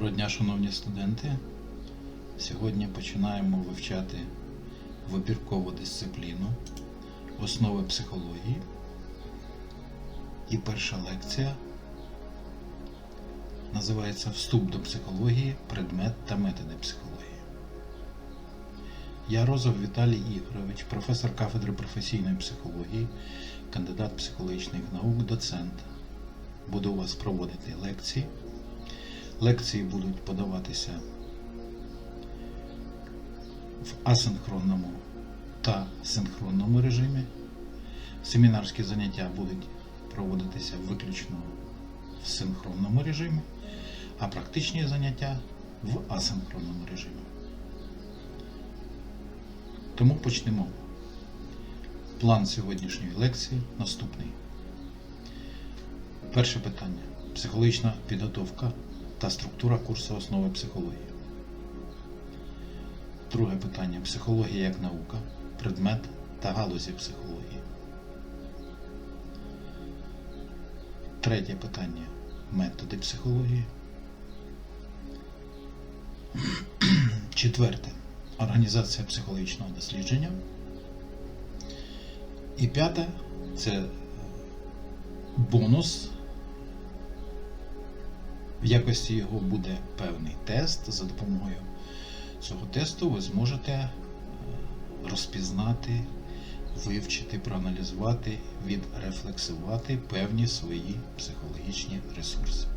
Доброго дня, шановні студенти! Сьогодні починаємо вивчати вибіркову дисципліну основи психології. І перша лекція називається «Вступ до психології. Предмет та методи психології». Я Розов Віталій Ігорович, професор кафедри професійної психології, кандидат психологічних наук, доцент. Буду у вас проводити лекції. Лекції будуть подаватися в асинхронному та синхронному режимі. Семінарські заняття будуть проводитися виключно в синхронному режимі, а практичні заняття в асинхронному режимі. Тому почнемо. План сьогоднішньої лекції наступний. Перше питання. Психологічна підготовка та структура курсу основи психології. Друге питання. Психологія як наука, предмет та галузі психології. Третє питання. Методи психології. Четверте. Організація психологічного дослідження. І п'яте – це бонус. В якості його буде певний тест. За допомогою цього тесту ви зможете розпізнати, вивчити, проаналізувати, відрефлексувати певні свої психологічні ресурси.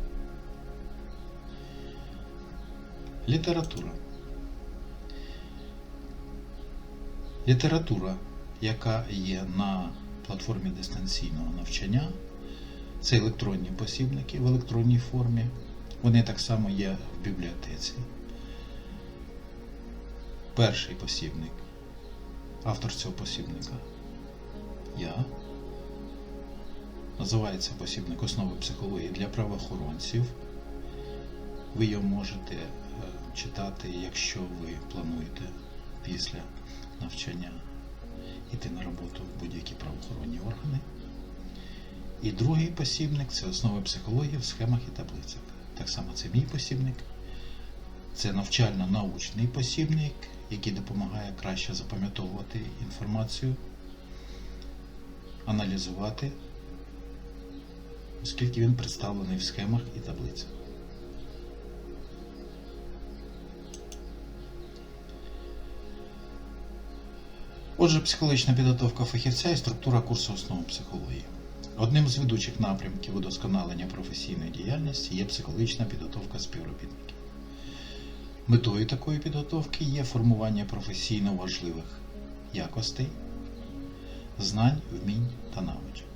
Література. Література, яка є на платформі дистанційного навчання, це електронні посібники в електронній формі. Вони так само є в бібліотеці. Перший посібник, автор цього посібника я. Називається посібник «Основи психології для правоохоронців». Ви його можете читати, якщо ви плануєте після навчання йти на роботу в будь-які правоохоронні органи. І другий посібник – це «Основи психології в схемах і таблицях». Так само це мій посібник. Це навчально-научний посібник, який допомагає краще запам'ятовувати інформацію, аналізувати, оскільки він представлений в схемах і таблицях. Отже, психологічна підготовка фахівця і структура курсу основ психології. Одним з ведучих напрямків удосконалення професійної діяльності є психологічна підготовка співробітників. Метою такої підготовки є формування професійно важливих якостей, знань, вмінь та навичок.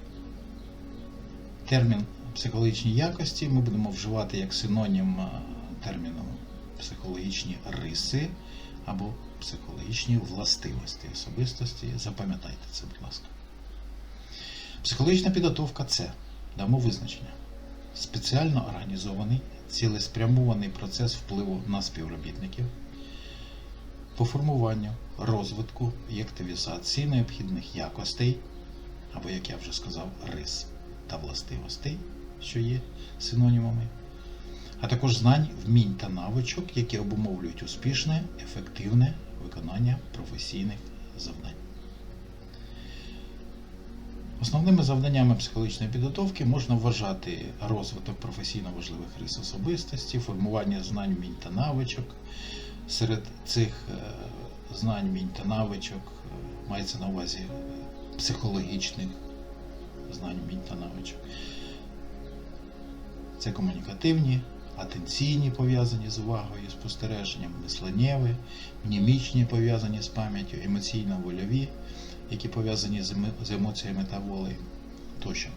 Термін психологічні якості ми будемо вживати як синонім терміну психологічні риси або психологічні властивості особистості. Запам'ятайте це, будь ласка. Психологічна підготовка – це, дамо визначення, спеціально організований, цілеспрямований процес впливу на співробітників по формуванню, розвитку і активізації необхідних якостей, або, як я вже сказав, рис та властивостей, що є синонімами, а також знань, вмінь та навичок, які обумовлюють успішне, ефективне виконання професійних завдань. Основними завданнями психологічної підготовки можна вважати розвиток професійно важливих рис особистості, формування знань, вмінь та навичок. Серед цих знань, вмінь та навичок мається на увазі психологічних знань, вмінь та навичок. Це комунікативні, атенційні, пов'язані з увагою, спостереженням, мисленнєві, мнемічні, пов'язані з пам'яттю, емоційно-вольові, які пов'язані з емоціями та волею тощо.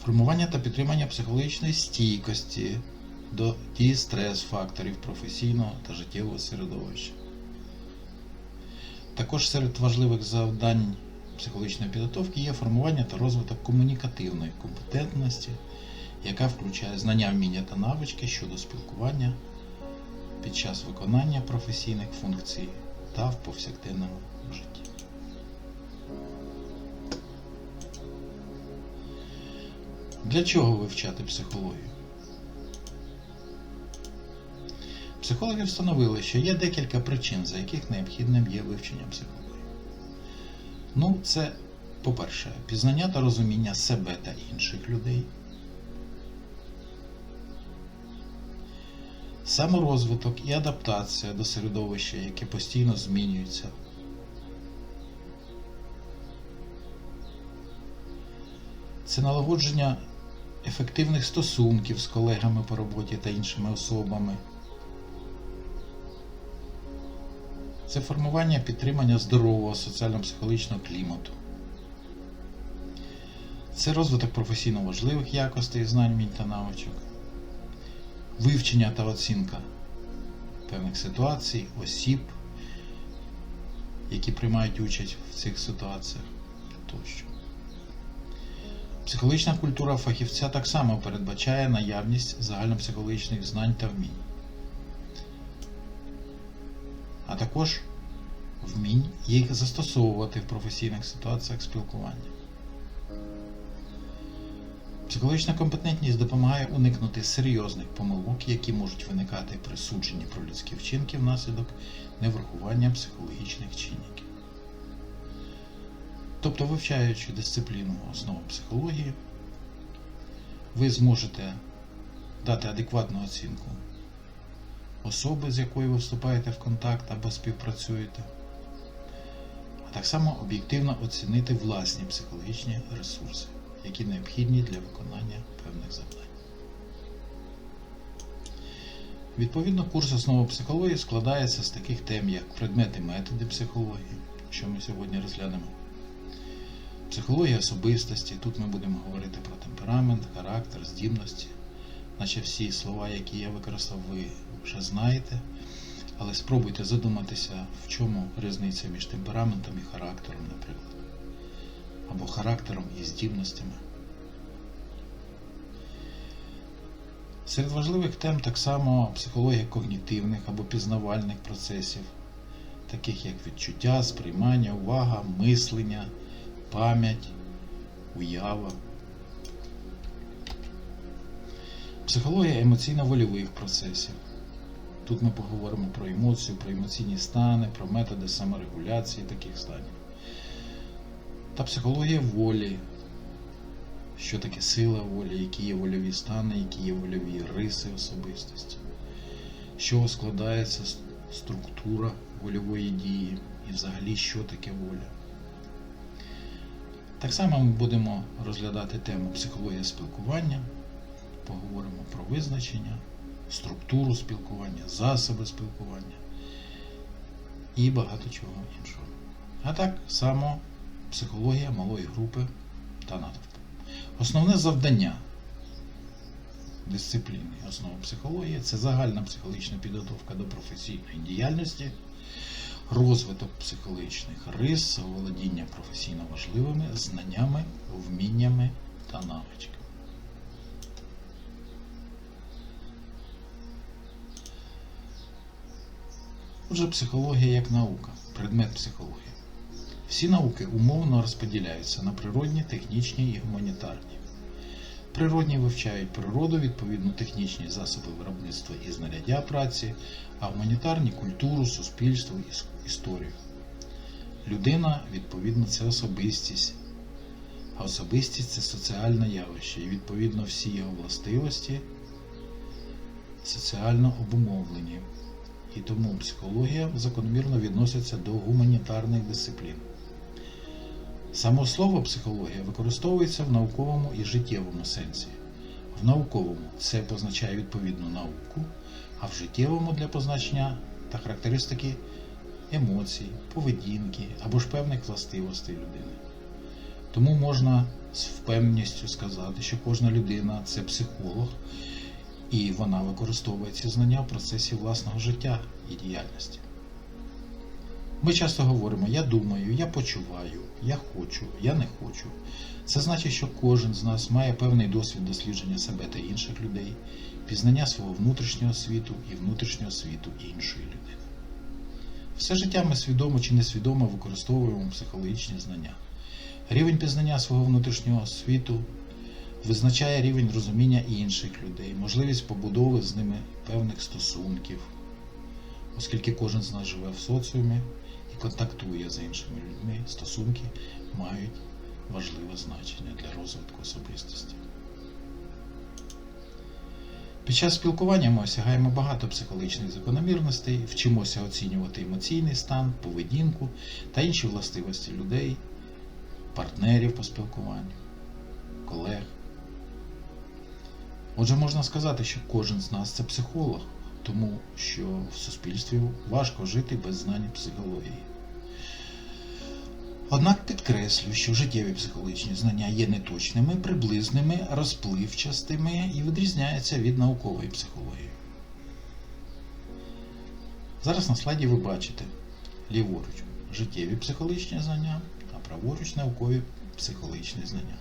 Формування та підтримання психологічної стійкості до дії стрес-факторів професійного та життєвого середовища. Також серед важливих завдань психологічної підготовки є формування та розвиток комунікативної компетентності, яка включає знання, вміння та навички щодо спілкування під час виконання професійних функцій та в повсякденному житті. Для чого вивчати психологію? Психологи встановили, що є декілька причин, за яких необхідним є вивчення психології. Це, по-перше, пізнання та розуміння себе та інших людей, саморозвиток і адаптація до середовища, яке постійно змінюється, це налагодження ефективних стосунків з колегами по роботі та іншими особами, це формування підтримання здорового соціально-психологічного клімату, це розвиток професійно важливих якостей, знань, вмінь та навичок, вивчення та оцінка певних ситуацій, осіб, які приймають участь в цих ситуаціях тощо. Психологічна культура фахівця так само передбачає наявність загальнопсихологічних знань та вмінь, а також вмінь їх застосовувати в професійних ситуаціях спілкування. Психологічна компетентність допомагає уникнути серйозних помилок, які можуть виникати при судженні про людські вчинки внаслідок неврахування психологічних чинників. Тобто, вивчаючи дисципліну основ психології, ви зможете дати адекватну оцінку особи, з якою ви вступаєте в контакт або співпрацюєте, а так само об'єктивно оцінити власні психологічні ресурси, які необхідні для виконання певних завдань. Відповідно, курс «Основи психології» складається з таких тем, як предмети і методи психології, що ми сьогодні розглянемо, психологія особистості, тут ми будемо говорити про темперамент, характер, здібності, наче всі слова, які я використав, ви вже знаєте, але спробуйте задуматися, в чому різниця між темпераментом і характером, наприклад, або характером і здібностями. Серед важливих тем так само психологія когнітивних або пізнавальних процесів, таких як відчуття, сприймання, увага, мислення, пам'ять, уява. Психологія емоційно-вольових процесів. Тут ми поговоримо про емоцію, про емоційні стани, про методи саморегуляції таких станів. Та психологія волі. Що таке сила волі, які є вольові стани, які є вольові риси особистості. З чого складається структура вольової дії і взагалі що таке воля. Так само ми будемо розглядати тему психологія спілкування, поговоримо про визначення, структуру спілкування, засоби спілкування і багато чого іншого. А так само психологія малої групи та натовпу. Основне завдання дисципліни основи психології – це загальна психологічна підготовка до професійної діяльності, розвиток психологічних рис, володіння професійно важливими знаннями, вміннями та навичками. Отже, психологія як наука, предмет психології. Всі науки умовно розподіляються на природні, технічні і гуманітарні. Природні вивчають природу, відповідно технічні засоби виробництва і знаряддя праці, а гуманітарні – культуру, суспільство і історію. Людина, відповідно, це особистість, а особистість – це соціальне явище, і відповідно всі його властивості соціально обумовлені. І тому психологія закономірно відноситься до гуманітарних дисциплін. Само слово психологія використовується в науковому і життєвому сенсі. В науковому це позначає відповідну науку, а в життєвому для позначення та характеристики емоцій, поведінки або ж певних властивостей людини. Тому можна з впевненістю сказати, що кожна людина – це психолог, і вона використовує ці знання в процесі власного життя і діяльності. Ми часто говоримо «я думаю», «я почуваю», «я хочу», «я не хочу». Це значить, що кожен з нас має певний досвід дослідження себе та інших людей, пізнання свого внутрішнього світу і внутрішнього світу іншої людини. Все життя ми свідомо чи несвідомо використовуємо психологічні знання. Рівень пізнання свого внутрішнього світу визначає рівень розуміння інших людей, можливість побудови з ними певних стосунків, Оскільки кожен з нас живе в соціумі і контактує з іншими людьми, стосунки мають важливе значення для розвитку особистості. Під час спілкування ми осягаємо багато психологічних закономірностей, вчимося оцінювати емоційний стан, поведінку та інші властивості людей, партнерів по спілкуванню, колег. Отже, можна сказати, що кожен з нас – це психолог, тому що в суспільстві важко жити без знань психології. Однак підкреслюю, що життєві психологічні знання є неточними, приблизними, розпливчастими і відрізняються від наукової психології. Зараз на слайді ви бачите ліворуч життєві психологічні знання, а праворуч наукові психологічні знання.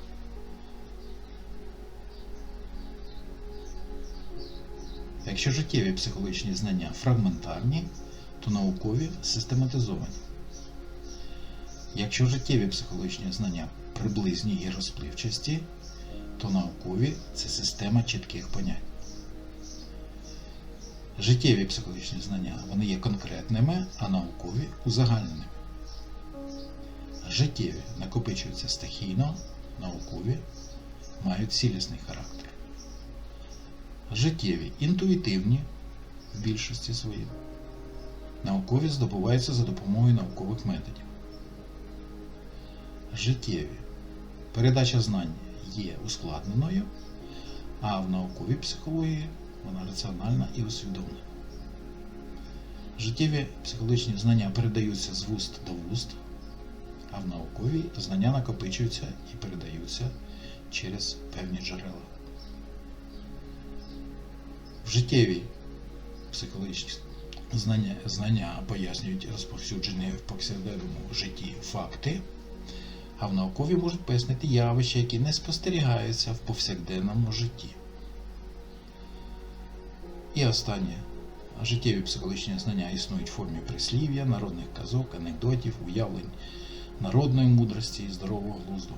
Якщо життєві психологічні знання фрагментарні, то наукові систематизовані. Якщо життєві психологічні знання приблизні і розпливчасті, то наукові – це система чітких понять. Життєві психологічні знання вони є конкретними, а наукові – узагальненими. Життєві накопичуються стихійно, наукові мають цілісний характер. Життєві інтуїтивні в більшості своїй. Наукові здобуваються за допомогою наукових методів. Життєві передача знань є ускладненою, а в науковій психології вона раціональна і усвідомлена. Життєві психологічні знання передаються з вуст до вуст, а в науковій знання накопичуються і передаються через певні джерела. В життєвій психологічні знання пояснюють розповсюджені в повсякденному житті факти, а в науковій можуть пояснити явища, які не спостерігаються в повсякденному житті. І останнє. Життєві психологічні знання існують в формі прислів'я, народних казок, анекдотів, уявлень народної мудрості і здорового глузду.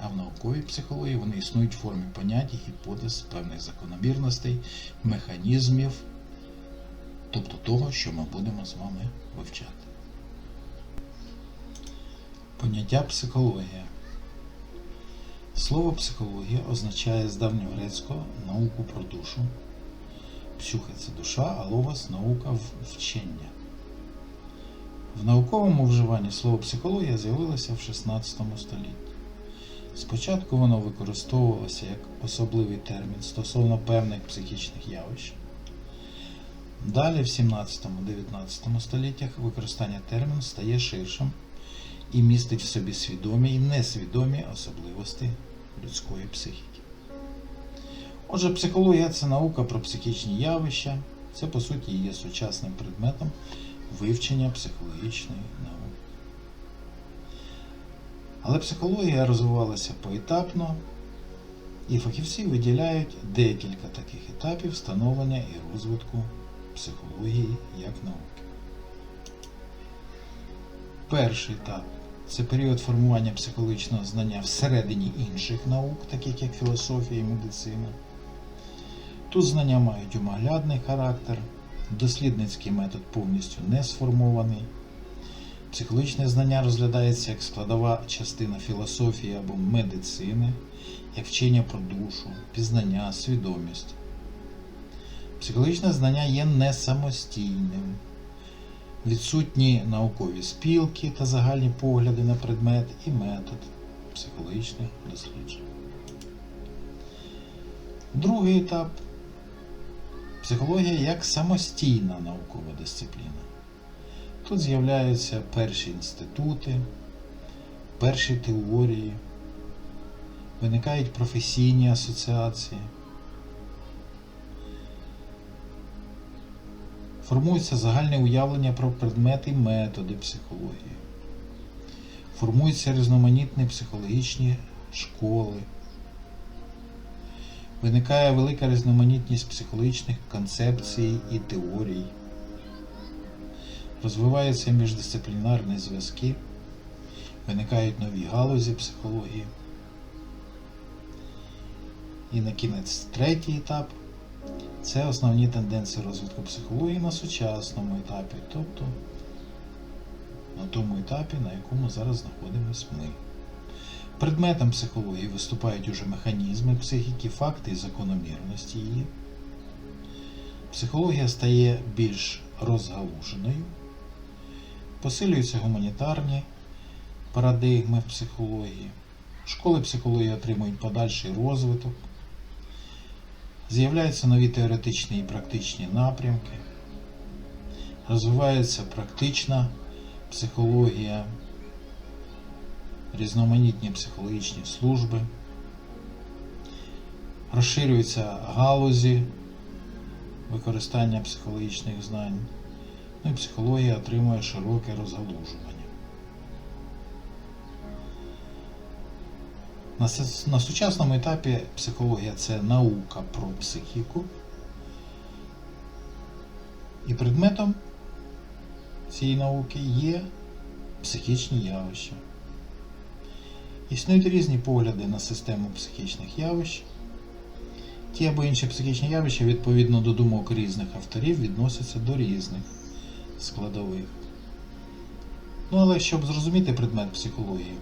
А в науковій психології вони існують в формі понять і гіпотез, певних закономірностей, механізмів, тобто того, що ми будемо з вами вивчати. Поняття психологія. Слово психологія означає з давньогрецького науку про душу. Псюхе – це душа, а логос – наука вчення. В науковому вживанні слово психологія з'явилося в 16 столітті. Спочатку воно використовувалося як особливий термін стосовно певних психічних явищ. Далі в 17-19 століттях використання терміну стає ширшим і містить в собі свідомі і несвідомі особливості людської психіки. Отже, психологія – це наука про психічні явища, це по суті є сучасним предметом вивчення психологічної науки. Але психологія розвивалася поетапно, і фахівці виділяють декілька таких етапів становлення і розвитку психології як науки. Перший етап – це період формування психологічного знання всередині інших наук, таких як філософія і медицина. Тут знання мають умоглядний характер, дослідницький метод повністю не сформований. Психологічне знання розглядається як складова частина філософії або медицини, як вчення про душу, пізнання, свідомість. Психологічне знання є не самостійним. Відсутні наукові спілки та загальні погляди на предмет і метод психологічних досліджень. Другий етап – психологія як самостійна наукова дисципліна. Тут з'являються перші інститути, перші теорії, виникають професійні асоціації, формується загальне уявлення про предмети і методи психології, формуються різноманітні психологічні школи, виникає велика різноманітність психологічних концепцій і теорій, розвиваються міждисциплінарні зв'язки, виникають нові галузі психології. І на кінець третій етап Це основні тенденції розвитку психології на сучасному етапі, тобто на тому етапі, на якому зараз знаходимося ми. Предметом психології виступають уже механізми психіки, факти і закономірності її. Психологія стає більш розгалуженою, посилюються гуманітарні парадигми психології, школи психології отримують подальший розвиток, з'являються нові теоретичні і практичні напрямки, розвивається практична психологія, різноманітні психологічні служби, розширюються галузі використання психологічних знань, ну і психологія отримує широке розгалужування. На сучасному етапі психологія – це наука про психіку, і предметом цієї науки є психічні явища. Існують різні погляди на систему психічних явищ. Ті або інші психічні явища, відповідно до думок різних авторів, відносяться до різних складових. Ну, але щоб зрозуміти предмет психології,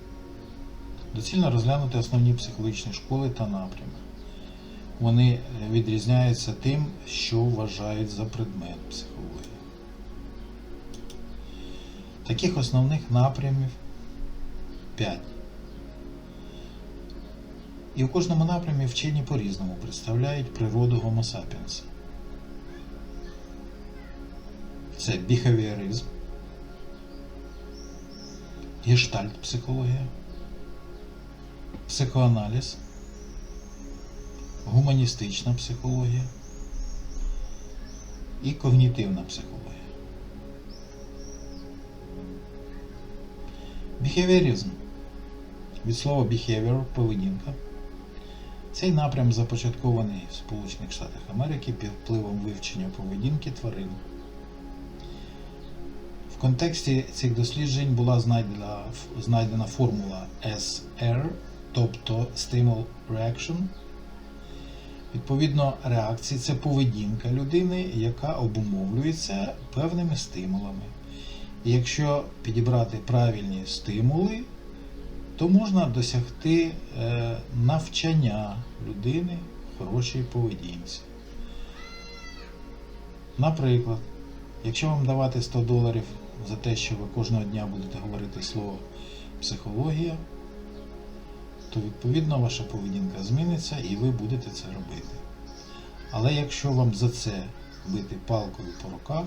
доцільно розглянути основні психологічні школи та напрями. Вони відрізняються тим, що вважають за предмет психології. Таких основних напрямів 5. І у кожному напрямі вчені по-різному представляють природу Homo sapiens. Це біхевіоризм, гештальт-психологія, психоаналіз, гуманістична психологія і когнітивна психологія. Біхевіоризм від слова behavior – поведінка. Цей напрям започаткований в Сполучених Штатах Америки під впливом вивчення поведінки тварин. В контексті цих досліджень була знайдена формула SR, тобто Stimul Reaction. Відповідно, реакції – це поведінка людини, яка обумовлюється певними стимулами. І якщо підібрати правильні стимули, то можна досягти навчання людини хорошій поведінці. Наприклад, якщо вам давати $100 за те, що ви кожного дня будете говорити слово «психологія», то відповідно ваша поведінка зміниться і ви будете це робити. Але якщо вам за це бити палкою по руках,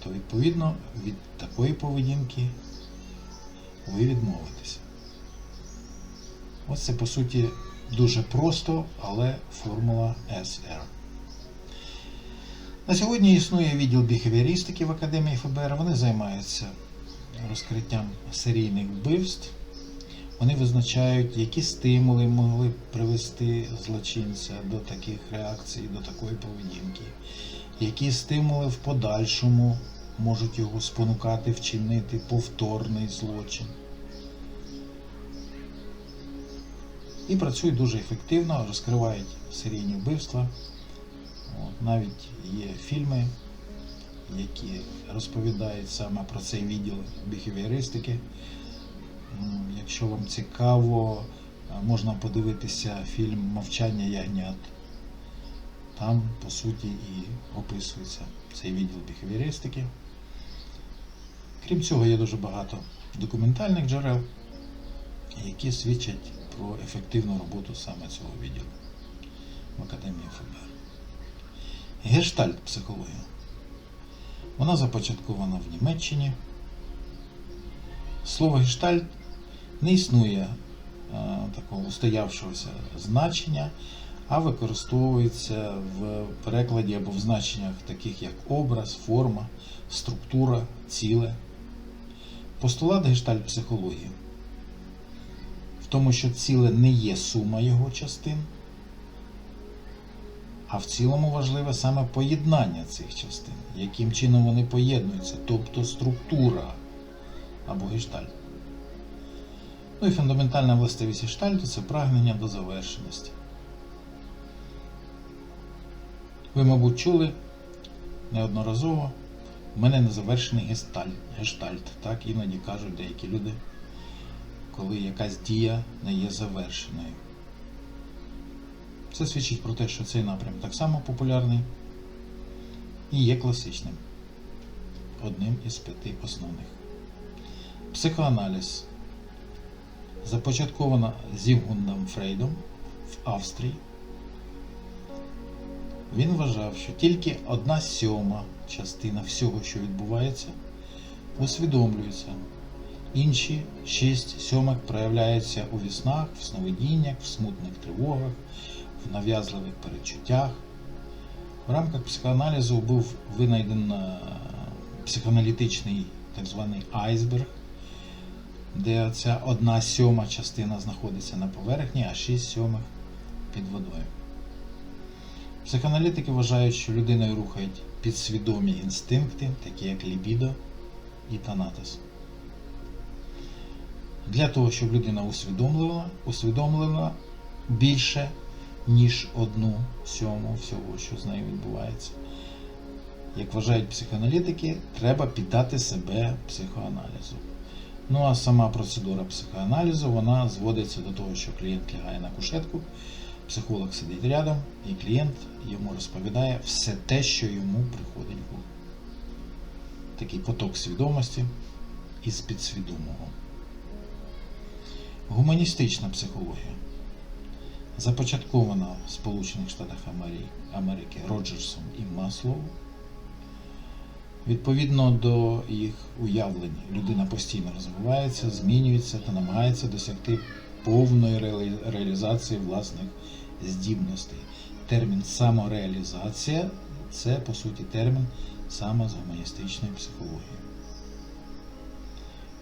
то відповідно від такої поведінки ви відмовитеся. Ось це, по суті, дуже просто, але формула SR. На сьогодні існує відділ біхевіористики в Академії ФБР. Вони займаються розкриттям серійних вбивств. Вони визначають, які стимули могли привести злочинця до таких реакцій, до такої поведінки. Які стимули в подальшому можуть його спонукати вчинити повторний злочин. І працюють дуже ефективно, розкривають серійні вбивства. Навіть є фільми, які розповідають саме про цей відділ біхевіористики. Якщо вам цікаво, можна подивитися фільм «Мовчання ягнят». Там, по суті, і описується цей відділ біхевіористики. Крім цього, є дуже багато документальних джерел, які свідчать про ефективну роботу саме цього відділу в Академії ФБР. Гештальт-психологія. Вона започаткована в Німеччині. Слово гештальт не існує такого устоявшогося значення, а використовується в перекладі або в значеннях таких як образ, форма, структура, ціле. Постулат гештальт-психології в тому, що ціле не є сума його частин, а в цілому важливе саме поєднання цих частин, яким чином вони поєднуються, тобто структура або гештальт. Ну і фундаментальна властивість гештальту – це прагнення до завершеності. Ви, мабуть, чули неодноразово, в мене незавершений гештальт. Так іноді кажуть деякі люди, коли якась дія не є завершеною. Це свідчить про те, що цей напрям так само популярний і є класичним. Одним із 5 основних. Психоаналіз започатковано Зігмундом Фрейдом в Австрії. Він вважав, що тільки 1/7 частина всього, що відбувається, усвідомлюється. Інші 6/7 проявляються у віснах, в сновидіннях, в смутних тривогах, в нав'язливих передчуттях. В рамках психоаналізу був винайден психоаналітичний так званий айсберг, де ця 1/7 частина знаходиться на поверхні, а 6/7 під водою. Психоаналітики вважають, що людиною рухають підсвідомі інстинкти, такі як лібідо і танатос. Для того, щоб людина усвідомлювала більше, ніж 1/7 всього, що з нею відбувається. Як вважають психоаналітики, треба піддати себе психоаналізу. Ну а сама процедура психоаналізу, вона зводиться до того, що клієнт лягає на кушетку, психолог сидить рядом, і клієнт йому розповідає все те, що йому приходить в голову. Такий поток свідомості із підсвідомого. Гуманістична психологія започаткована в Сполучених Штатах Америки Роджерсом і Маслоу. Відповідно до їх уявлень, людина постійно розвивається, змінюється та намагається досягти повної реалізації власних здібностей. Термін самореалізація – це, по суті, термін саме з гуманістичної психології.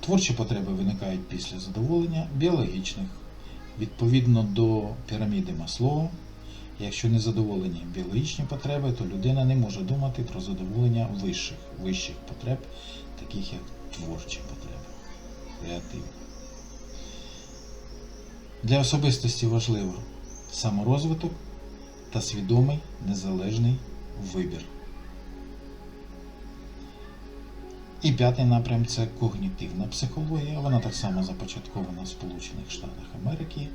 Творчі потреби виникають після задоволення біологічних. Відповідно до піраміди Маслоу, якщо не задоволені біологічні потреби, то людина не може думати про задоволення вищих потреб, таких як творчі потреби, креативні. Для особистості важливо саморозвиток та свідомий незалежний вибір. І 5-й напрям – це когнітивна психологія. Вона так само започаткована в Сполучених Штатах Америки.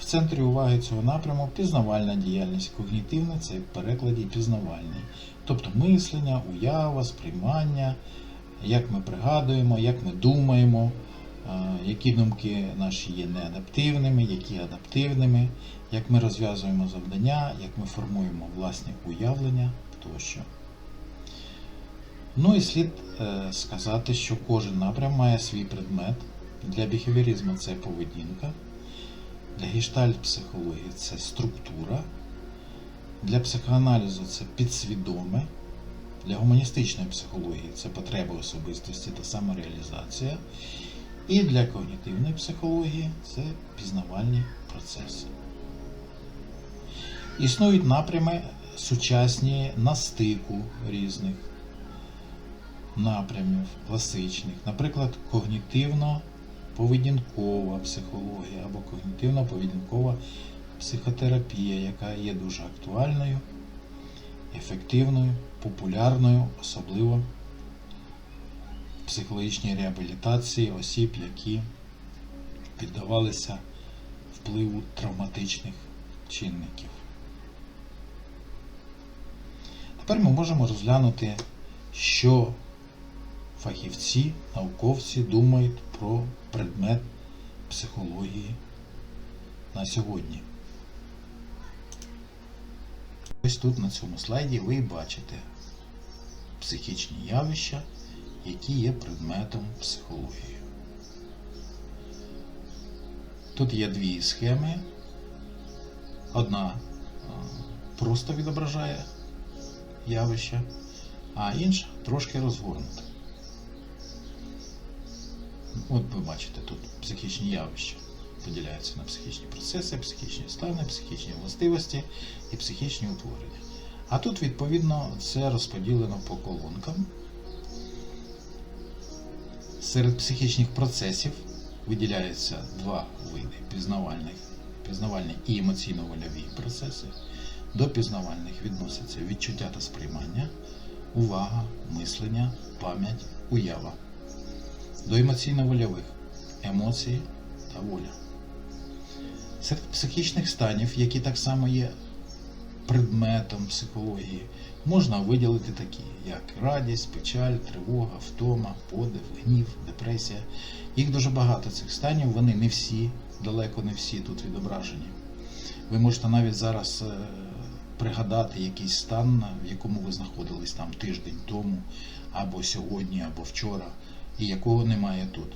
В центрі уваги цього напряму пізнавальна діяльність. Когнітивна – це в перекладі пізнавальний. Тобто мислення, уява, сприймання, як ми пригадуємо, як ми думаємо, які думки наші є неадаптивними, які адаптивними, як ми розв'язуємо завдання, як ми формуємо власні уявлення тощо. Ну і слід сказати, що кожен напрям має свій предмет. Для біхевіоризму це поведінка, для гештальт-психології це структура, для психоаналізу це підсвідоме, для гуманістичної психології це потреби особистості та самореалізація, і для когнітивної психології це пізнавальні процеси. Існують напрями сучасні на стику різних напрямів класичних, наприклад, когнітивно-поведінкова психологія або когнітивно-поведінкова психотерапія, яка є дуже актуальною, ефективною, популярною, особливо в психологічній реабілітації осіб, які піддавалися впливу травматичних чинників. Тепер ми можемо розглянути, що фахівці, науковці думають про предмет психології на сьогодні. Ось тут на цьому слайді ви бачите психічні явища, які є предметом психології. Тут є дві схеми. Одна просто відображає явища, а інша трошки розгорнута. От ви бачите, тут психічні явища поділяються на психічні процеси, психічні стани, психічні властивості і психічні утворення. А тут, відповідно, це розподілено по колонкам. Серед психічних процесів виділяються два види – пізнавальні і емоційно-вольові процеси. До пізнавальних відносяться відчуття та сприймання, увага, мислення, пам'ять, уява. До емоційно-вольових емоції та воля. Серед психічних станів, які так само є предметом психології, можна виділити такі, як радість, печаль, тривога, втома, подив, гнів, депресія. Їх дуже багато цих станів, вони не всі, далеко не всі тут відображені. Ви можете навіть зараз пригадати якийсь стан, в якому ви знаходились там тиждень тому, або сьогодні, або вчора, і якого немає тут.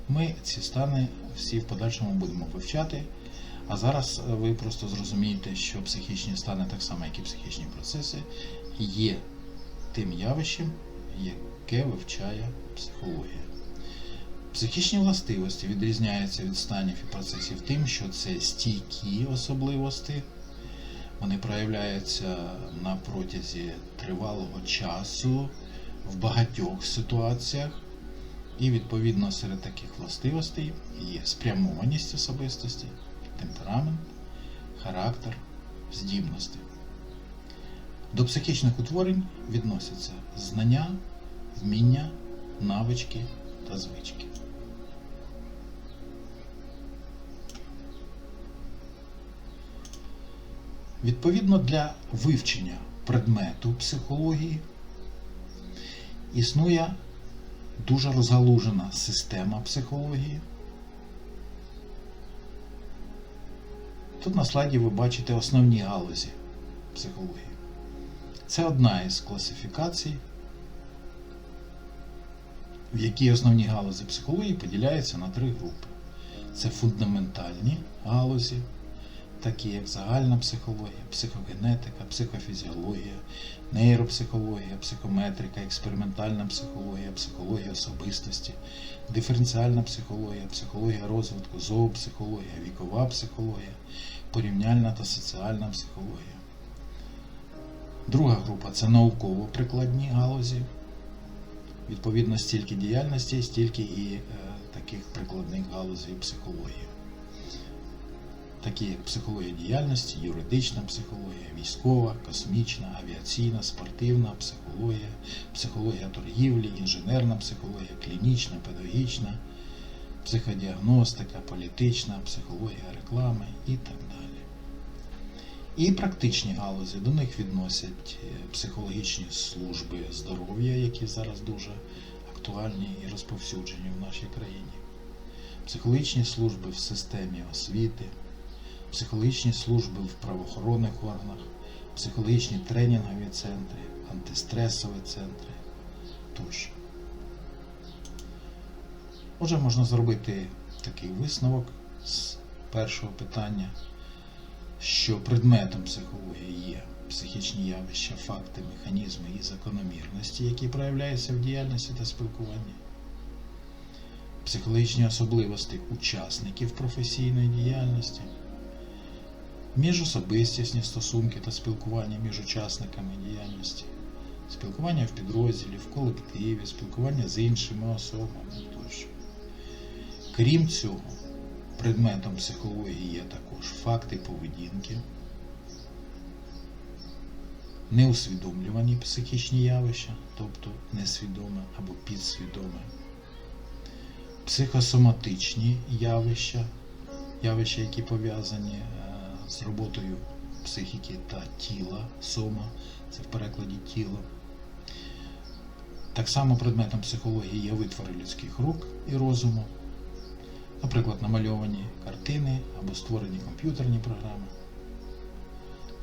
Ми ці стани всі в подальшому будемо вивчати, а зараз ви просто зрозумієте, що психічні стани, так само як і психічні процеси, є тим явищем, яке вивчає психологія. Психічні властивості відрізняються від станів і процесів тим, що це стійкі особливості, вони проявляються на протязі тривалого часу, в багатьох ситуаціях, і відповідно серед таких властивостей є спрямованість особистості, темперамент, характер, здібності. До психічних утворень відносяться знання, вміння, навички та звички. Відповідно, для вивчення предмету психології існує дуже розгалужена система психології. Тут на слайді ви бачите основні галузі психології. Це одна із класифікацій, в якій основні галузі психології поділяються на 3 групи. Це фундаментальні галузі, такі як загальна психологія, психогенетика, психофізіологія, нейропсихологія, психометрика, експериментальна психологія, психологія особистості, диференціальна психологія, психологія розвитку, зоопсихологія, вікова психологія, порівняльна та соціальна психологія. Друга група – це науково-прикладні галузі. Відповідно, стільки діяльності, стільки і таких прикладних галузей психології. Такі як психологія діяльності, юридична психологія, військова, космічна, авіаційна, спортивна психологія, психологія торгівлі, інженерна психологія, клінічна, педагогічна, психодіагностика, політична, психологія реклами і так далі. І практичні галузі, до них відносять психологічні служби здоров'я, які зараз дуже актуальні і розповсюджені в нашій країні, психологічні служби в системі освіти, психологічні служби в правоохоронних органах, психологічні тренінгові центри, антистресові центри тощо. Отже, можна зробити такий висновок з першого питання, що предметом психології є психічні явища, факти, механізми і закономірності, які проявляються в діяльності та спілкуванні, психологічні особливості учасників професійної діяльності, міжособистісні стосунки та спілкування між учасниками діяльності, спілкування в підрозділі, в колективі, спілкування з іншими особами тощо. Крім цього, предметом психології є також факти поведінки, неусвідомлювані психічні явища, тобто несвідоме або підсвідоме, психосоматичні явища, які пов'язані з роботою психіки та тіла, сома, це в перекладі тіло. Так само предметом психології є витвори людських рук і розуму, наприклад, намальовані картини або створені комп'ютерні програми,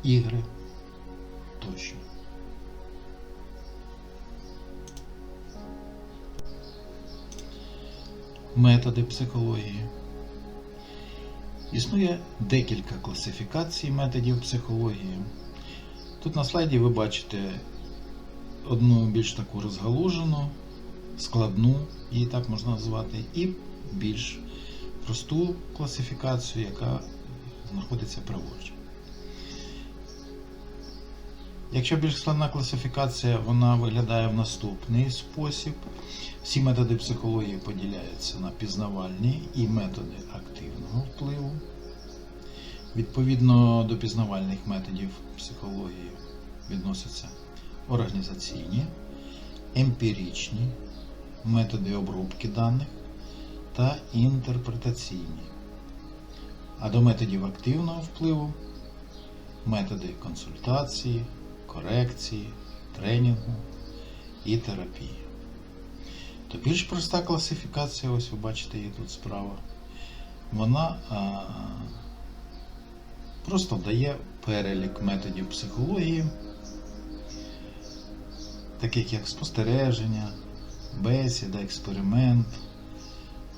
ігри тощо. Методи психології. Існує декілька класифікацій методів психології. Тут на слайді ви бачите одну більш таку розгалужену, складну, її так можна назвати, і більш просту класифікацію, яка знаходиться праворуч. Якщо більш складна класифікація, вона виглядає в наступний спосіб. Всі методи психології поділяються на пізнавальні і методи активного впливу. Відповідно до пізнавальних методів психології відносяться організаційні, емпіричні, методи обробки даних та інтерпретаційні. А до методів активного впливу методи консультації, корекції, тренінгу і терапії. То більш проста класифікація, ось ви бачите її тут справа, вона просто дає перелік методів психології, таких як спостереження, бесіда, експеримент,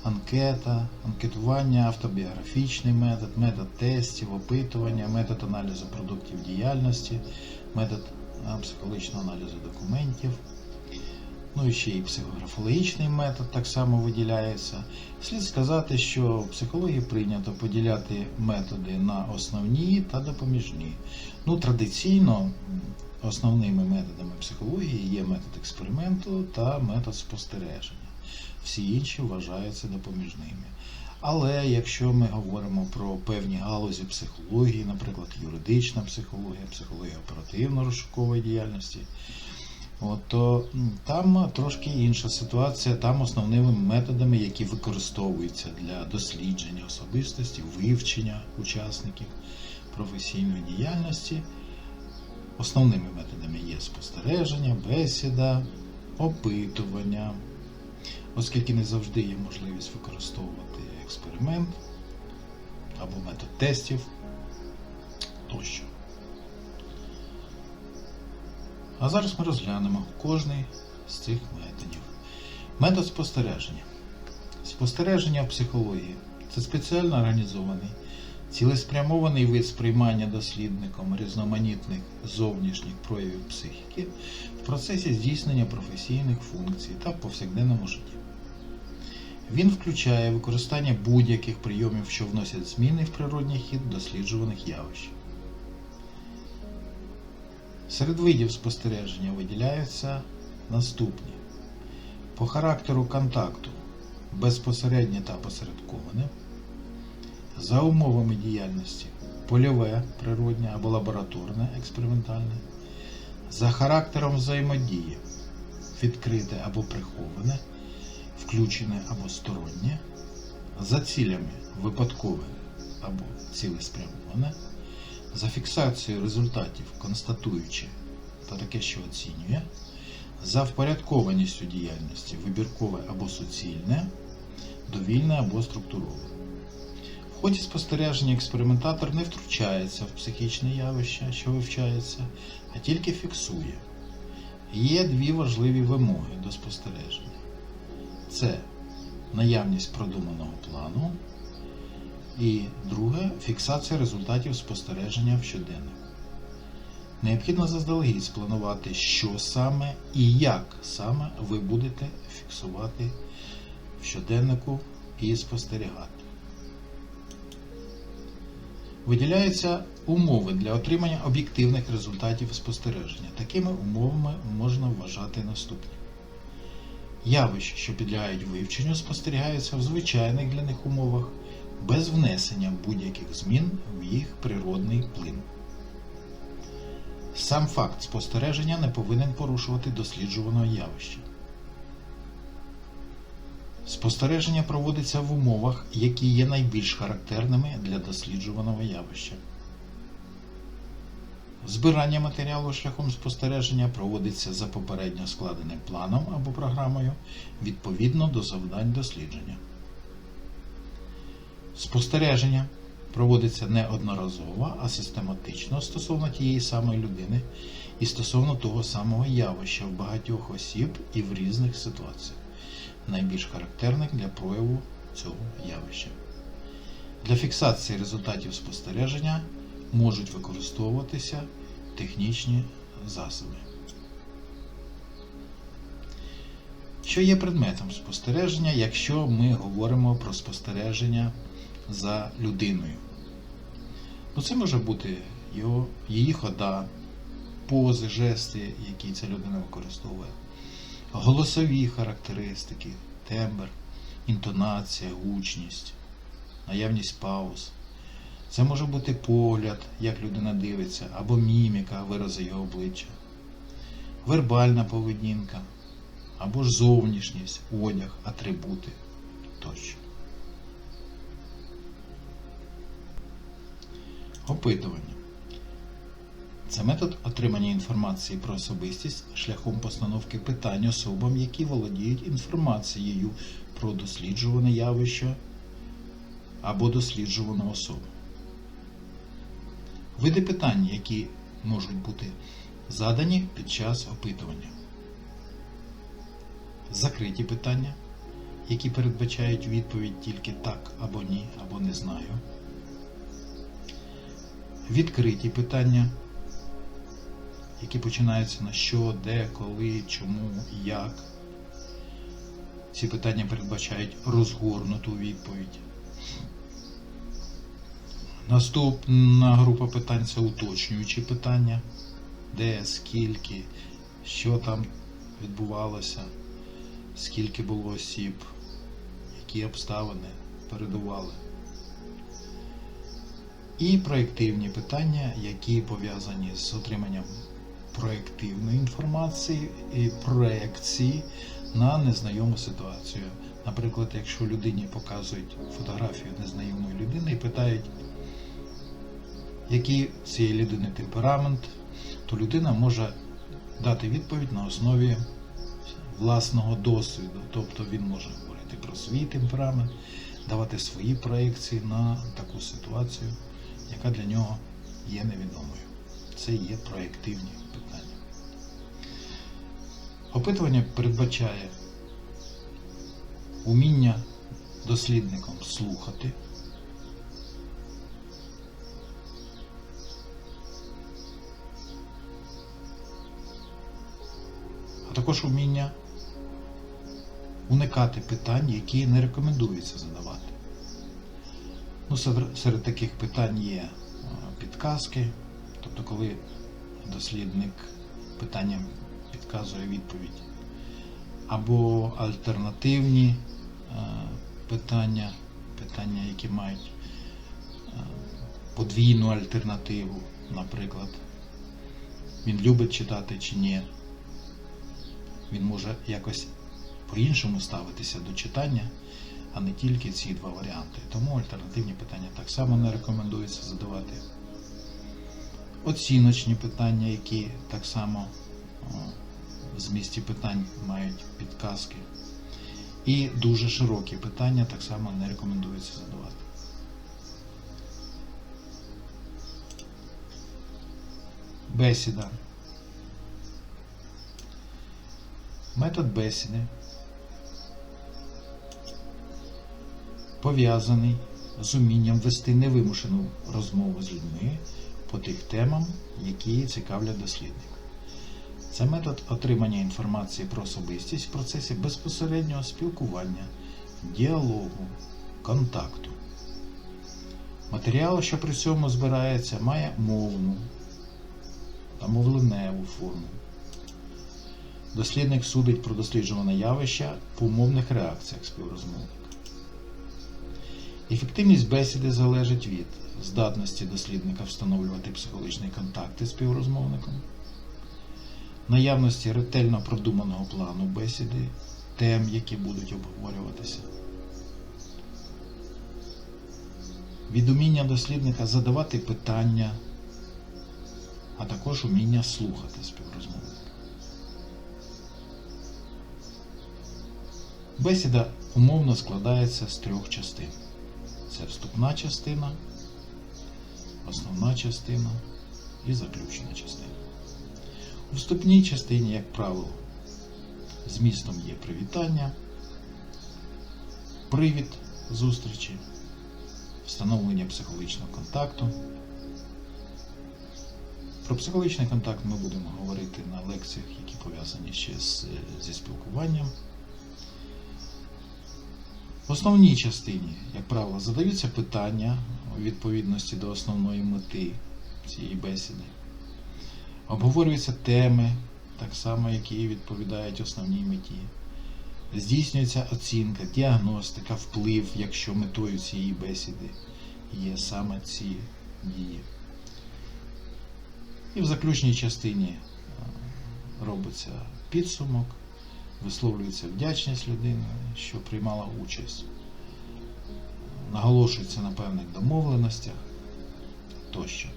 анкета, анкетування, автобіографічний метод, метод тестів, опитування, метод аналізу продуктів діяльності, метод психологічного аналізу документів. Ну і ще і психографологічний метод так само виділяється. Слід сказати, що в психології прийнято поділяти методи на основні та допоміжні. Традиційно основними методами психології є метод експерименту та метод спостереження. Всі інші вважаються допоміжними. Але якщо ми говоримо про певні галузі психології, наприклад, юридична психологія, психологія оперативно-розшукової діяльності, то там трошки інша ситуація. Там основними методами, які використовуються для дослідження особистості, вивчення учасників професійної діяльності, основними методами є спостереження, бесіда, опитування, оскільки не завжди є можливість використовувати експеримент або метод тестів тощо. А зараз ми розглянемо кожний з цих методів. Метод спостереження. Спостереження в психології – це спеціально організований, цілеспрямований вид сприймання дослідником різноманітних зовнішніх проявів психіки в процесі здійснення професійних функцій та в повсякденному житті. Він включає використання будь-яких прийомів, що вносять зміни в природній хід досліджуваних явищ. Серед видів спостереження виділяються наступні. По характеру контакту безпосереднє та посередковане, за умовами діяльності польове, природне або лабораторне, експериментальне, за характером взаємодії відкрите або приховане, включене або стороннє, за цілями випадкове або цілеспрямоване, за фіксацією результатів констатуюче та таке, що оцінює, за впорядкованістю діяльності вибіркове або суцільне, довільне або структуроване. В ході спостереження експериментатор не втручається в психічне явище, що вивчається, а тільки фіксує. Є дві важливі вимоги до спостереження. Це наявність продуманого плану і друге – фіксація результатів спостереження в щоденнику. Необхідно заздалегідь спланувати, що саме і як саме ви будете фіксувати в щоденнику і спостерігати. Виділяються умови для отримання об'єктивних результатів спостереження. Такими умовами можна вважати наступні. Явища, що підлягають вивченню, спостерігаються в звичайних для них умовах, без внесення будь-яких змін в їх природний плин. Сам факт спостереження не повинен порушувати досліджуваного явища. Спостереження проводиться в умовах, які є найбільш характерними для досліджуваного явища. Збирання матеріалу шляхом спостереження проводиться за попередньо складеним планом або програмою відповідно до завдань дослідження. Спостереження проводиться не одноразово, а систематично стосовно тієї самої людини і стосовно того самого явища в багатьох осіб і в різних ситуаціях, найбільш характерних для прояву цього явища. Для фіксації результатів спостереження можуть використовуватися технічні засоби. Що є предметом спостереження, якщо ми говоримо про спостереження за людиною? Це може бути її хода, пози, жести, які ця людина використовує, голосові характеристики, тембр, інтонація, гучність, наявність пауз, Це може бути погляд, як людина дивиться, або міміка, вирази його обличчя, вербальна поведінка, або ж зовнішність, одяг, атрибути тощо. Опитування. Це метод отримання інформації про особистість шляхом постановки питань особам, які володіють інформацією про досліджуване явище або досліджувану особу. Види питань, які можуть бути задані під час опитування. Закриті питання, які передбачають відповідь тільки так або ні, або не знаю. Відкриті питання, які починаються на що, де, коли, чому, як. Ці питання передбачають розгорнуту відповідь. Наступна група питань – це уточнюючі питання. Де, скільки, що там відбувалося, скільки було осіб, які обставини передували. І проєктивні питання, які пов'язані з отриманням проєктивної інформації і проекції на незнайому ситуацію. Наприклад, якщо людині показують фотографію незнайомої людини і питають, який цієї людини темперамент, то людина може дати відповідь на основі власного досвіду. Тобто він може говорити про свій темперамент, давати свої проекції на таку ситуацію, яка для нього є невідомою. Це є проєктивні питання. Опитування передбачає уміння дослідникам слухати, а також уміння уникати питань, які не рекомендується задавати. Серед таких питань є підказки, тобто коли дослідник питанням підказує відповідь, або альтернативні питання, які мають подвійну альтернативу, наприклад, він любить читати чи ні, він може якось по-іншому ставитися до читання, а не тільки ці два варіанти. Тому альтернативні питання так само не рекомендується задавати. Оціночні питання, які так само в змісті питань мають підказки. І дуже широкі питання так само не рекомендується задавати. Бесіда. Метод бесіди пов'язаний з умінням вести невимушену розмову з людьми по тих темам, які цікавлять дослідника. Це метод отримання інформації про особистість в процесі безпосереднього спілкування, діалогу, контакту. Матеріал, що при цьому збирається, має мовну та мовленеву форму. Дослідник судить про досліджуване явище по умовних реакціях співрозмовника. Ефективність бесіди залежить від здатності дослідника встановлювати психологічні контакти з співрозмовником, наявності ретельно продуманого плану бесіди, тем, які будуть обговорюватися, від уміння дослідника задавати питання, а також уміння слухати співрозмовника. Бесіда умовно складається з трьох частин. Це вступна частина, основна частина і заключна частина. У вступній частині, як правило, змістом є привітання, привід зустрічі, встановлення психологічного контакту. Про психологічний контакт ми будемо говорити на лекціях, які пов'язані ще зі спілкуванням. В основній частині, як правило, задаються питання у відповідності до основної мети цієї бесіди. Обговорюються теми, так само, які відповідають основній меті. Здійснюється оцінка, діагностика, вплив, якщо метою цієї бесіди є саме ці дії. І в заключній частині робиться підсумок, висловлюється вдячність людини, що приймала участь, наголошується на певних домовленостях тощо.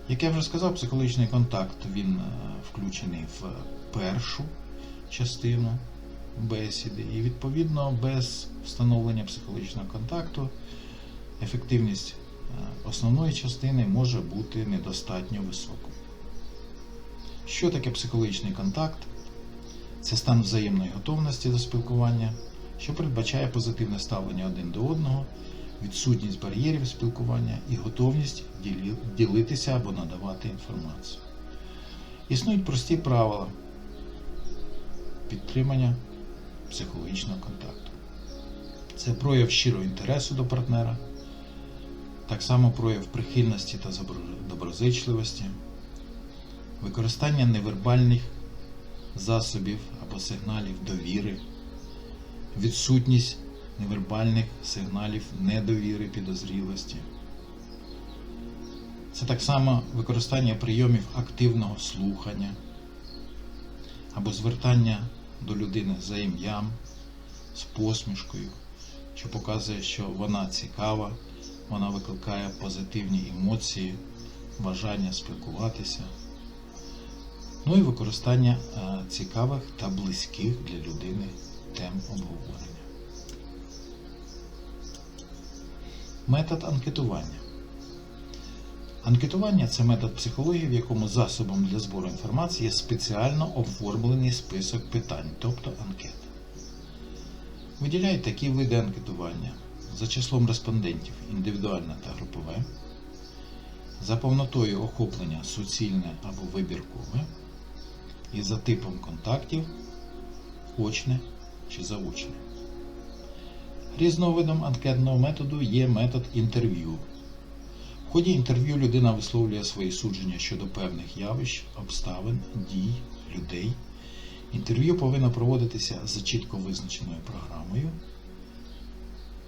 Як я вже сказав, психологічний контакт, він включений в першу частину бесіди, і відповідно без встановлення психологічного контакту ефективність основної частини може бути недостатньо високою. Що таке психологічний контакт? Це стан взаємної готовності до спілкування, що передбачає позитивне ставлення один до одного, відсутність бар'єрів спілкування і готовність ділитися або надавати інформацію. Існують прості правила підтримання психологічного контакту. Це прояв щирого інтересу до партнера, так само прояв прихильності та доброзичливості, використання невербальних засобів або сигналів довіри, відсутність невербальних сигналів недовіри, підозрілості. Це так само використання прийомів активного слухання або звертання до людини за ім'ям, з посмішкою, що показує, що вона цікава, вона викликає позитивні емоції, бажання спілкуватися. Ну і використання цікавих та близьких для людини тем обговорення. Метод анкетування. Анкетування – це метод психології, в якому засобом для збору інформації є спеціально оформлений список питань, тобто анкета. Виділяють такі види анкетування: за числом респондентів індивідуальне та групове, за повнотою охоплення суцільне або вибіркове, і за типом контактів очне чи заочне. Різновидом анкетного методу є метод інтерв'ю. В ході інтерв'ю людина висловлює свої судження щодо певних явищ, обставин, дій, людей. Інтерв'ю повинно проводитися за чітко визначеною програмою.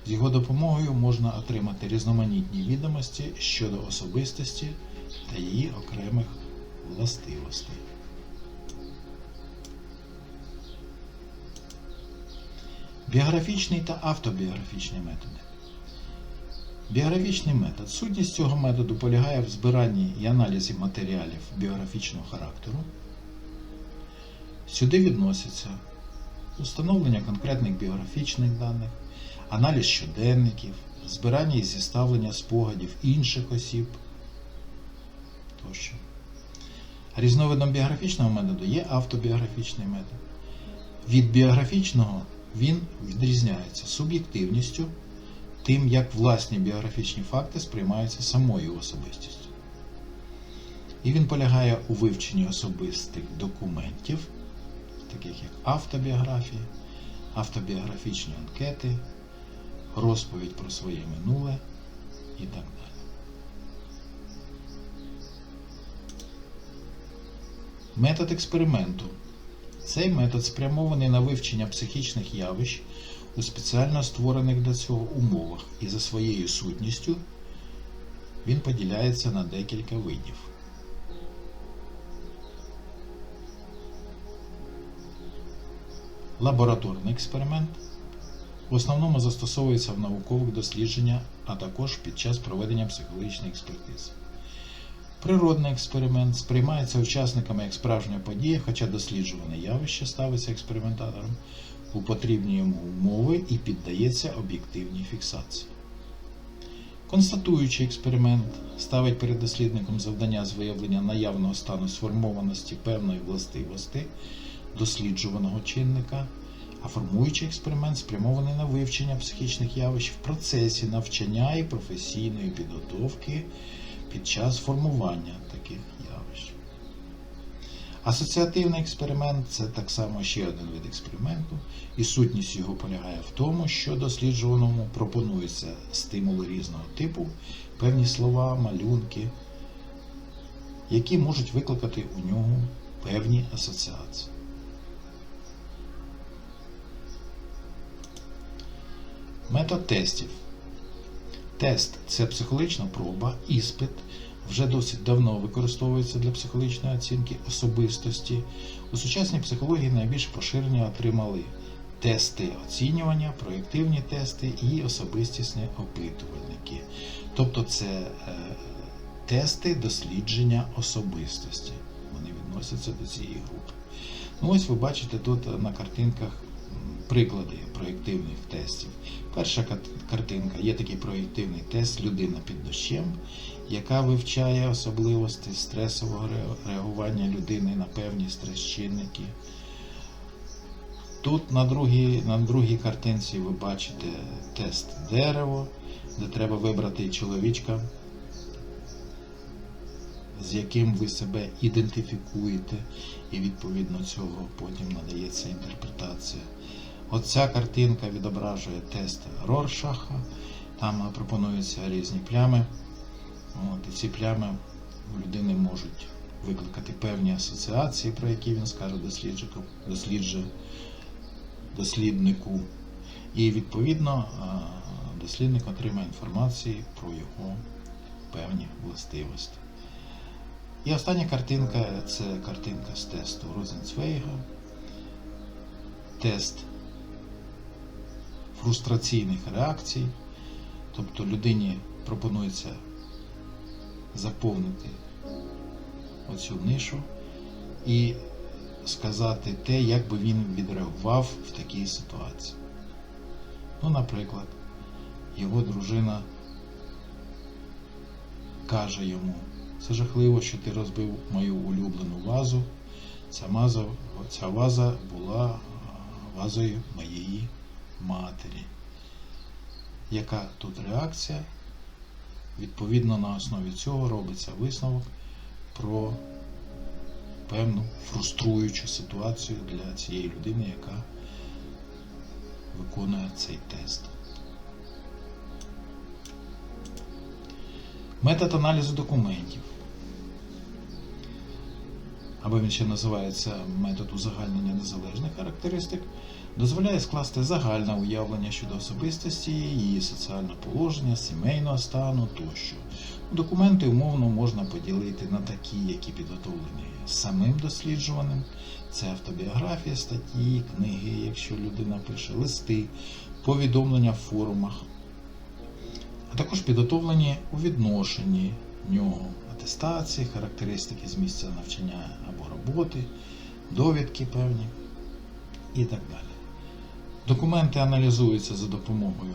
З його допомогою можна отримати різноманітні відомості щодо особистості та її окремих властивостей. Біографічний та автобіографічний методи. Біографічний метод. Сутність цього методу полягає в збиранні і аналізі матеріалів біографічного характеру. Сюди відносяться установлення конкретних біографічних даних, аналіз щоденників, збирання і зіставлення спогадів інших осіб тощо. Різновидом біографічного методу є автобіографічний метод. Від біографічного він відрізняється суб'єктивністю, тим, як власні біографічні факти сприймаються самою особистістю. І він полягає у вивченні особистих документів, таких як автобіографії, автобіографічні анкети, розповідь про своє минуле і так далі. Метод експерименту. Цей метод спрямований на вивчення психічних явищ у спеціально створених для цього умовах, і за своєю сутністю він поділяється на декілька видів. Лабораторний експеримент в основному застосовується в наукових дослідженнях, а також під час проведення психологічної експертизи. Природний експеримент сприймається учасниками як справжня подія, хоча досліджуване явище ставиться експериментатором у потрібні йому умови і піддається об'єктивній фіксації. Констатуючий експеримент ставить перед дослідником завдання з виявлення наявного стану сформованості певної властивості досліджуваного чинника, а формуючий експеримент спрямований на вивчення психічних явищ в процесі навчання і професійної підготовки під час формування таких явищ. Асоціативний експеримент – це так само ще один вид експерименту, і сутність його полягає в тому, що досліджуваному пропонуються стимули різного типу, певні слова, малюнки, які можуть викликати у нього певні асоціації. Метод тестів. Тест – це психологічна проба, іспит, вже досить давно використовується для психологічної оцінки особистості. У сучасній психології найбільш поширення отримали тести оцінювання, проєктивні тести і особистісні опитувальники. Тобто це тести дослідження особистості. Вони відносяться до цієї групи. Ну, ось ви бачите тут на картинках приклади проєктивних тестів. Перша картинка є такий проєктивний тест «Людина під дощем», яка вивчає особливості стресового реагування людини на певні стрес-чинники. Тут на другій картинці ви бачите тест «Дерево», де треба вибрати чоловічка, з яким ви себе ідентифікуєте, і відповідно цього потім надається інтерпретація. Оця картинка відображує тест Роршаха, там пропонуються різні плями. І ці плями у людини можуть викликати певні асоціації, про які він скаже досліднику. І відповідно дослідник отримає інформацію про його певні властивості. І остання картинка – це картинка з тесту Розенцвейга. Тест фрустраційних реакцій. Тобто людині пропонується заповнити оцю нишу і сказати те, як би він відреагував в такій ситуації. Ну, наприклад, його дружина каже йому: «Це жахливо, що ти розбив мою улюблену вазу. Ця ваза була вазою моєї матері». Яка тут реакція? Відповідно, на основі цього робиться висновок про певну фруструючу ситуацію для цієї людини, яка виконує цей тест. Метод аналізу документів, або він ще називається метод узагальнення незалежних характеристик, дозволяє скласти загальне уявлення щодо особистості, її соціального положення, сімейного стану тощо. Документи умовно можна поділити на такі, які підготовлені самим досліджуваним. Це автобіографія, статті, книги, якщо людина пише, листи, повідомлення в форумах, а також підготовлені у відношенні нього атестації, характеристики з місця навчання або роботи, довідки певні і так далі. Документи аналізуються за допомогою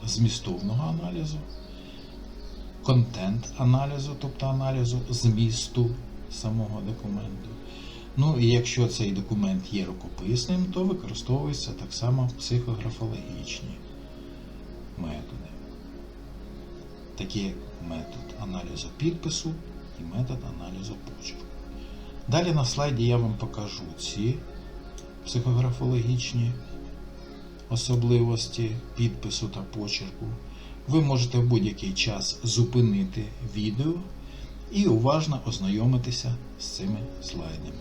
змістовного аналізу, контент-аналізу, тобто аналізу змісту самого документу. Ну і якщо цей документ є рукописним, то використовуються так само психографологічні методи. Такі як метод аналізу підпису і метод аналізу почерку. Далі на слайді я вам покажу ці психографологічні особливості підпису та почерку. Ви можете в будь-який час зупинити відео і уважно ознайомитися з цими слайдами.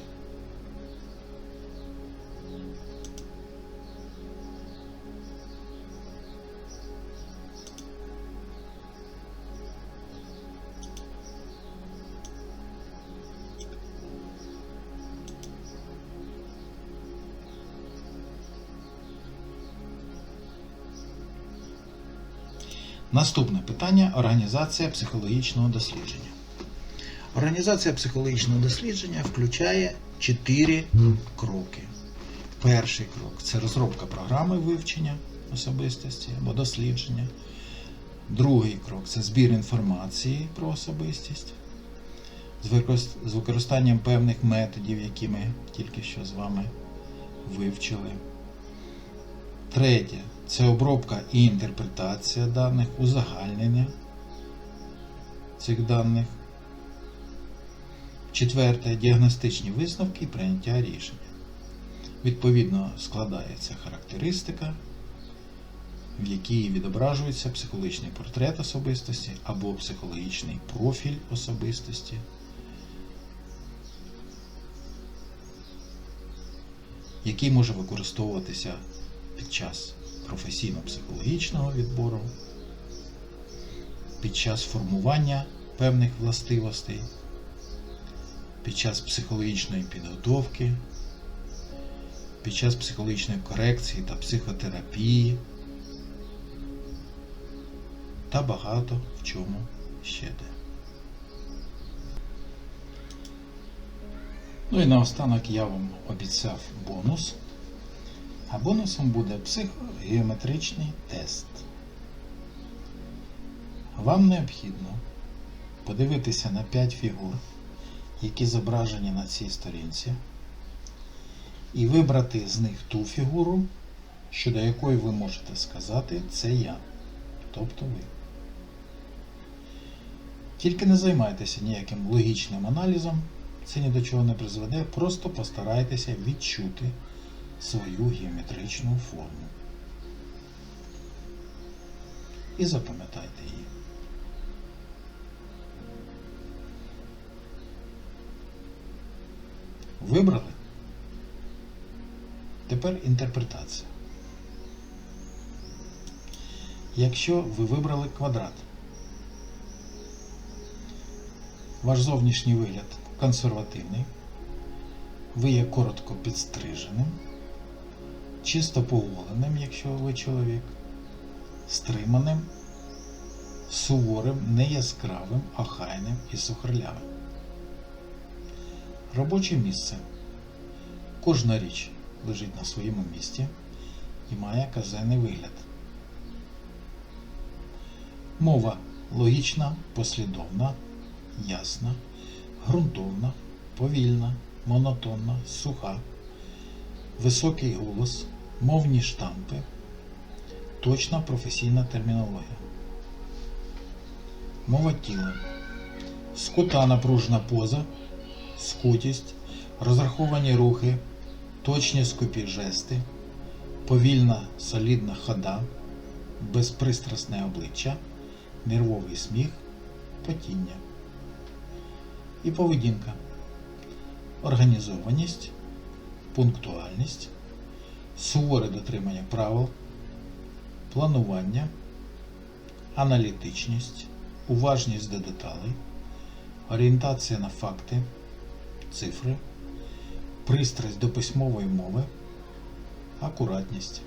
Наступне питання – організація психологічного дослідження. Організація психологічного дослідження включає 4 кроки. Перший крок – це розробка програми вивчення особистості або дослідження. Другий крок – це збір інформації про особистість з використанням певних методів, які ми тільки що з вами вивчили. Третє – це обробка і інтерпретація даних, узагальнення цих даних. Четверте – діагностичні висновки і прийняття рішення. Відповідно, складається характеристика, в якій відображується психологічний портрет особистості або психологічний профіль особистості, який може використовуватися під час професійно-психологічного відбору під час формування певних властивостей, під час психологічної підготовки, під час психологічної корекції та психотерапії та багато в чому ще де. Ну і наостанок я вам обіцяв бонус. А бонусом буде психогеометричний тест. Вам необхідно подивитися на 5 фігур, які зображені на цій сторінці, і вибрати з них ту фігуру, щодо якої ви можете сказати «це я», тобто ви. Тільки не займайтеся ніяким логічним аналізом, це ні до чого не призведе, просто постарайтеся відчути свою геометричну форму. І запам'ятайте її. Вибрали? Тепер інтерпретація. Якщо ви вибрали квадрат, ваш зовнішній вигляд консервативний, ви є коротко підстриженим, чисто поголеним, якщо ви чоловік, стриманим, суворим, не яскравим, охайним і сухорлявим. Робоче місце. Кожна річ лежить на своєму місці і має казенний вигляд. Мова логічна, послідовна, ясна, ґрунтовна, повільна, монотонна, суха, високий голос, мовні штампи, точна професійна термінологія. Мова тіла. Скута напружена поза, скутість, розраховані рухи, точні скупі жести, повільна солідна хода, безпристрасне обличчя, нервовий сміх, потіння. І поведінка. Організованість, пунктуальність, суворе дотримання правил, планування, аналітичність, уважність до деталей, орієнтація на факти, цифри, пристрасть до письмової мови, акуратність.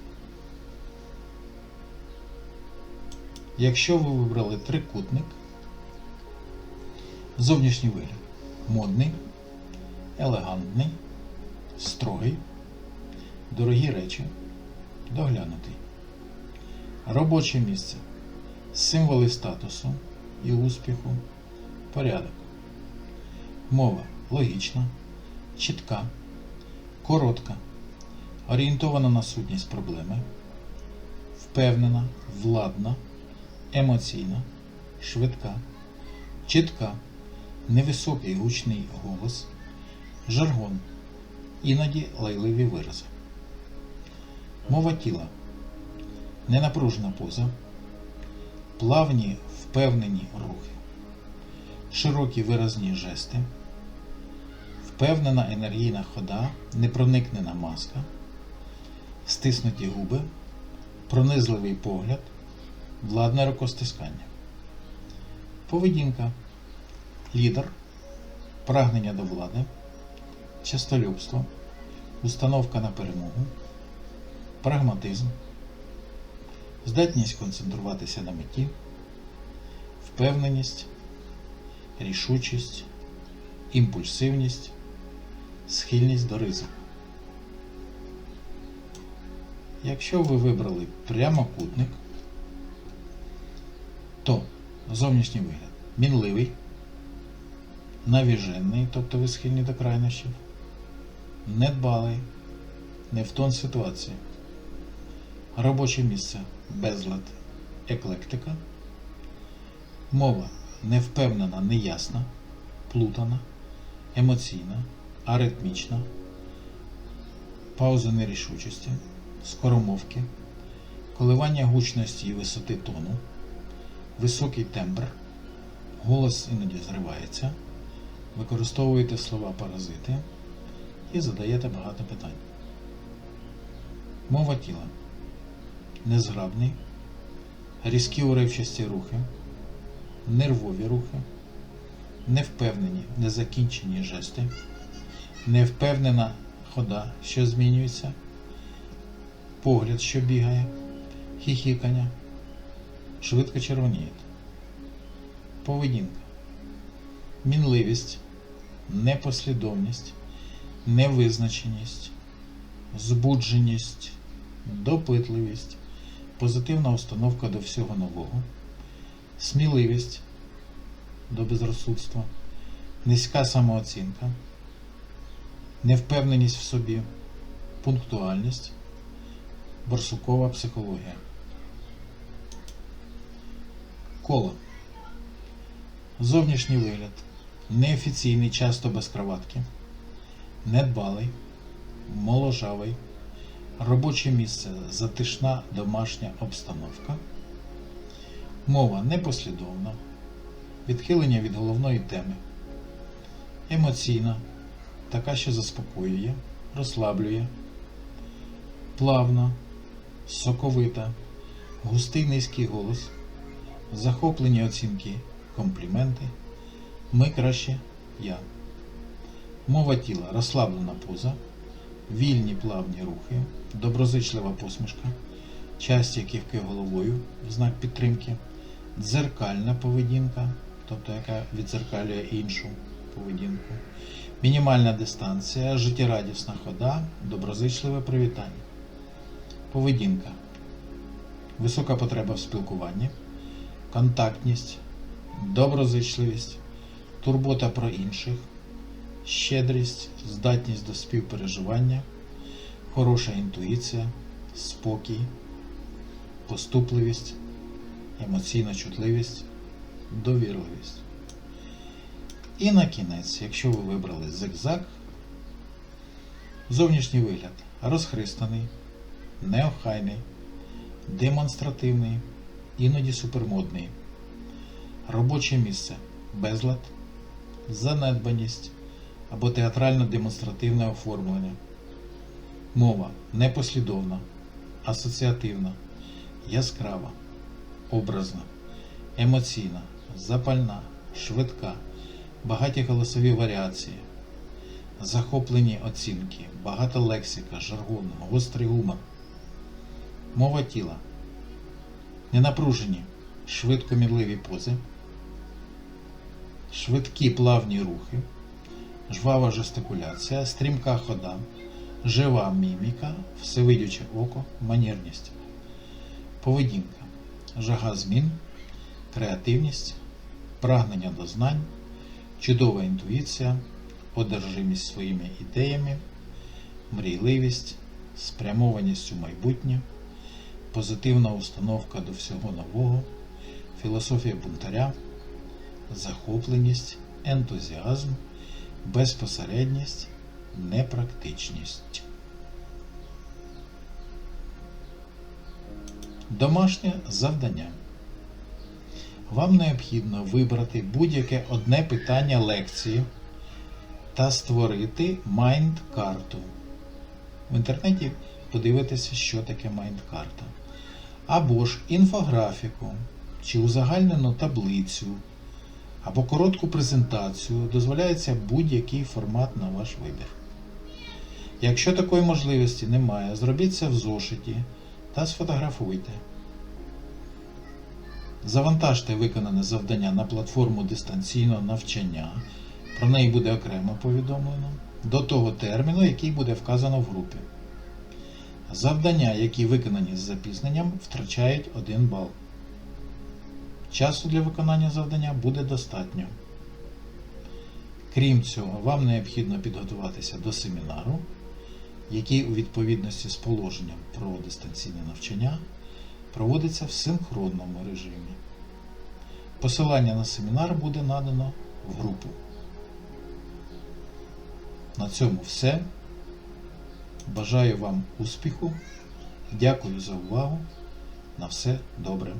Якщо ви вибрали трикутник, зовнішній вигляд модний, елегантний, строгий, дорогі речі, доглянутий. Робоче місце. Символи статусу і успіху, порядок. Мова логічна, чітка, коротка, орієнтована на сутність проблеми, впевнена, владна, емоційна, швидка, чітка, невисокий гучний голос, жаргон, іноді лайливі вирази. Мова тіла. Ненапружена поза, плавні, впевнені рухи, широкі виразні жести, впевнена енергійна хода, непроникнена маска, стиснуті губи, пронизливий погляд, владне рукостискання. Поведінка. Лідер, прагнення до влади, честолюбство, установка на перемогу, прагматизм, здатність концентруватися на меті, впевненість, рішучість, імпульсивність, схильність до ризику. Якщо ви вибрали прямокутник, то зовнішній вигляд мінливий, навіжений, тобто ви схильні до крайнощів, недбалий, не в тон ситуації. Робоче місце безлад, еклектика. Мова невпевнена, неясна, плутана, емоційна, аритмічна, паузи нерішучості, скоромовки, коливання гучності і висоти тону, високий тембр, голос іноді зривається, використовуєте слова-паразити і задаєте багато питань. Мова тіла. Незграбний, різкі уривчасті рухи, нервові рухи, невпевнені, незакінчені жести, невпевнена хода, що змінюється, погляд, що бігає, хіхікання, швидко червоніє. Поведінка. Мінливість, непослідовність, невизначеність, збудженість, допитливість, позитивна установка до всього нового, сміливість до безрозсудства, низька самооцінка, невпевненість в собі, пунктуальність, борсукова психологія. Коло. Зовнішній вигляд. Неофіційний, часто без краватки, недбалий, моложавий, робоче місце, затишна домашня обстановка, мова непослідовна, відхилення від головної теми, емоційна, така, що заспокоює, розслаблює, плавна, соковита, густий низький голос, захоплені оцінки, компліменти, ми краще я. Мова тіла, розслаблена поза, вільні плавні рухи, доброзичлива посмішка, часті кивки головою в знак підтримки, дзеркальна поведінка, тобто яка віддзеркалює іншу поведінку, мінімальна дистанція, життєрадісна хода, доброзичливе привітання. Поведінка. Висока потреба в спілкуванні, контактність, доброзичливість, турбота про інших, щедрість, здатність до співпереживання, хороша інтуїція, спокій, поступливість, емоційна чутливість, довірливість. І на кінець, якщо ви вибрали зигзаг, зовнішній вигляд розхристаний, неохайний, демонстративний, іноді супермодний, робоче місце безлад, занедбаність або театрально-демонстративне оформлення, мова непослідовна, асоціативна, яскрава, образна, емоційна, запальна, швидка, багаті голосові варіації, захоплені оцінки, багата лексика, жаргон, гострий гумор, мова тіла, ненапружені, швидкомірливі пози, швидкі плавні рухи, жвава жестикуляція, стрімка хода, жива міміка, всевидюче око, манірність. Поведінка, жага змін, креативність, прагнення до знань, чудова інтуїція, одержимість своїми ідеями, мрійливість, спрямованість у майбутнє, позитивна установка до всього нового, філософія бунтаря, захопленість, ентузіазм, безпосередність, непрактичність. Домашнє завдання. Вам необхідно вибрати будь-яке одне питання лекції та створити майнд-карту. В інтернеті подивитися, що таке майнд-карта. Або ж інфографіку, чи узагальнену таблицю, або коротку презентацію, дозволяється будь-який формат на ваш вибір. Якщо такої можливості немає, зробіть це в зошиті та сфотографуйте. Завантажте виконане завдання на платформу дистанційного навчання, про неї буде окремо повідомлено, до того терміну, який буде вказано в групі. Завдання, які виконані з запізненням, втрачають 1 бал. Часу для виконання завдання буде достатньо. Крім цього, вам необхідно підготуватися до семінару, який у відповідності з положенням про дистанційне навчання проводиться в синхронному режимі. Посилання на семінар буде надано в групу. На цьому все. Бажаю вам успіху. Дякую за увагу. На все добре.